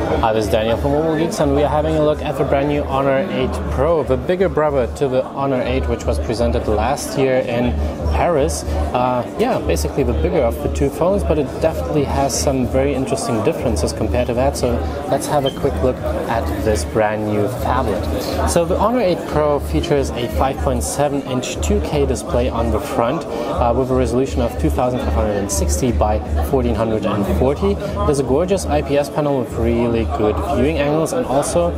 Hi, this is Daniel from Mobile Geeks, and we are having a look at the brand new Honor 8 Pro, the bigger brother to the Honor 8, which was presented last year in Paris. Yeah, basically the bigger of the two phones, but it definitely has some very interesting differences compared to that. So let's have a quick look at this brand new phablet. So the Honor 8 Pro features a 5.7-inch 2K display on the front with a resolution of 2560 by 1440. There's a gorgeous IPS panel with really good viewing angles and also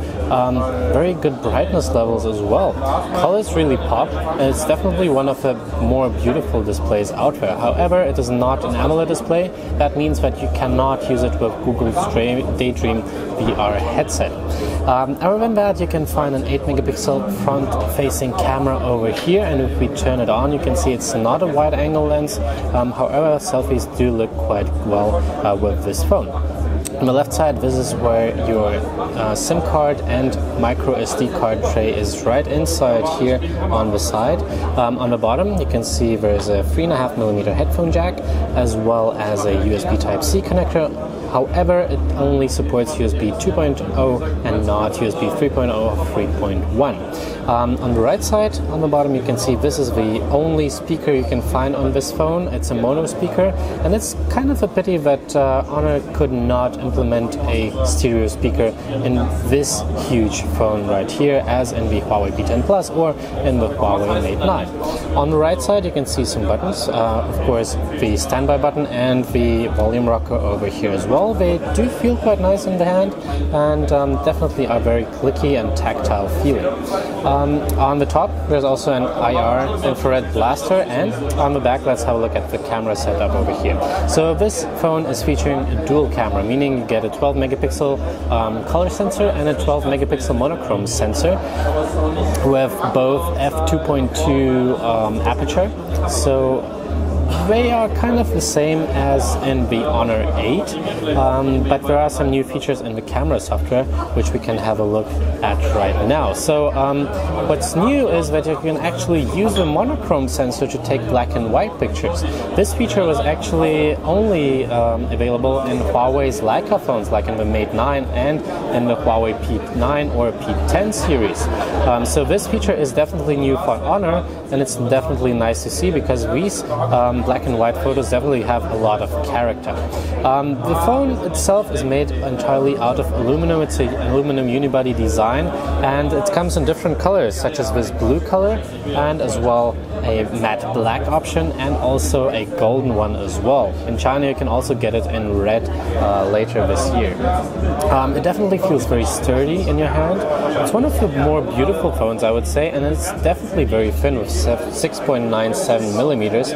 very good brightness levels as well. Colors really pop, and it's definitely one of the more beautiful displays out there. However, it is not an AMOLED display. That means that you cannot use it with Google's Daydream VR headset. Other than that, you can find an 8-megapixel front-facing camera over here, and if we turn it on, you can see it's not a wide-angle lens. However, selfies do look quite well with this phone. On the left side, this is where your SIM card and micro SD card tray is right inside here on the side. On the bottom, you can see there's a 3.5mm headphone jack as well as a USB Type-C connector. However, it only supports USB 2.0 and not USB 3.0 or 3.1. On the right side, on the bottom, you can see this is the only speaker you can find on this phone. It's a mono speaker, and it's kind of a pity that Honor could not implement a stereo speaker in this huge phone right here, as in the Huawei P10 Plus or in the Huawei Mate 9. On the right side, you can see some buttons. Of course, the standby button and the volume rocker over here as well. They do feel quite nice in the hand and definitely are very clicky and tactile feeling. On the top, there's also an IR infrared blaster, and on the back, let's have a look at the camera setup over here. So this phone is featuring a dual camera, meaning you get a 12-megapixel color sensor and a 12-megapixel monochrome sensor with both f2.2 aperture. So they are kind of the same as in the Honor 8, but there are some new features in the camera software which we can have a look at right now. So what's new is that you can actually use the monochrome sensor to take black and white pictures. This feature was actually only available in Huawei's Leica phones, like in the Mate 9 and in the Huawei P9 or P10 series. So this feature is definitely new for Honor, and it's definitely nice to see because these black and white photos definitely have a lot of character. The phone itself is made entirely out of aluminum. It's an aluminum unibody design, and it comes in different colors, such as this blue color and as well a matte black option and also a golden one as well. In China, you can also get it in red later this year. It definitely feels very sturdy in your hand. It's one of the more beautiful phones, I would say, and it's definitely very thin with 6.97 millimeters.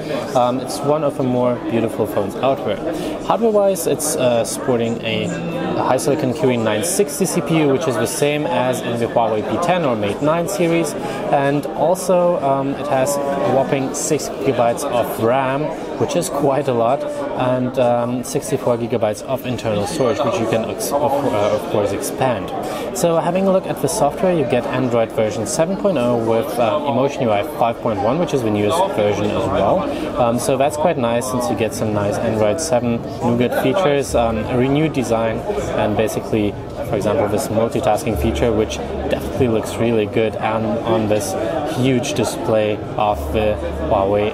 It's one of the more beautiful phones out there. Hardware-wise, it's sporting a HiSilicon QE960 CPU, which is the same as in the Huawei P10 or Mate 9 series, and also it has a whopping 6 GB of RAM, which is quite a lot, and 64 GB of internal storage, which you can of course expand. So having a look at the software, you get Android version 7.0 with Emotion UI 5.1, which is the newest version as well. So that's quite nice, since you get some nice Android 7 Nougat features, a renewed design, and basically, for example, this multitasking feature, which definitely looks really good on this huge display of the Huawei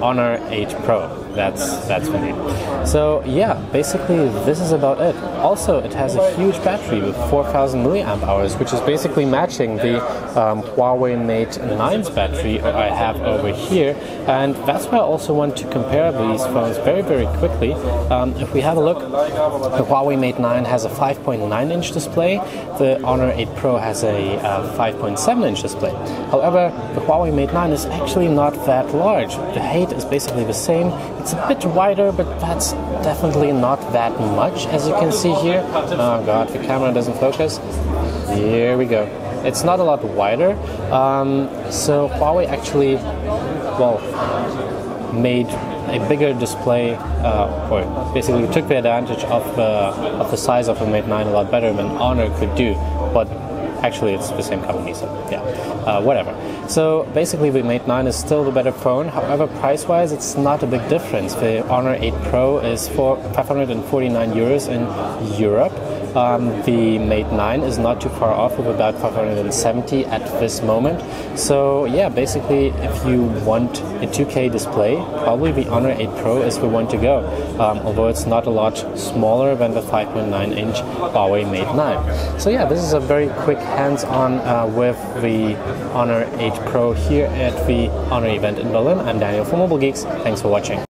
Honor 8 Pro. That's the name. So yeah, basically this is about it. Also, it has a huge battery with 4,000 milliamp hours, which is basically matching the Huawei Mate 9's battery I have over here, and that's why I also want to compare these phones very, very quickly. If we have a look, the Huawei Mate 9 has a 5.9-inch display, the Honor 8 Pro has a 5.7-inch display. However, the Huawei Mate 9 is actually not that large. The height is basically the same. It's a bit wider, but that's definitely not that much, as you can see here. Oh god, the camera doesn't focus. Here we go. It's not a lot wider. So Huawei actually, well, made a bigger display, or basically took the advantage of the size of the Mate 9 a lot better than Honor could do. But actually, it's the same company, so yeah, whatever. So basically the Mate 9 is still the better phone, however price-wise it's not a big difference. The Honor 8 Pro is for 549 euros in Europe. The Mate 9 is not too far off, of about 570 at this moment. So yeah, basically if you want a 2K display, probably the Honor 8 Pro is the one to go, although it's not a lot smaller than the 5.9-inch Huawei Mate 9. So yeah, this is a very quick hands-on with the Honor 8 Pro here at the Honor event in Berlin. I'm Daniel from Mobile Geeks. Thanks for watching.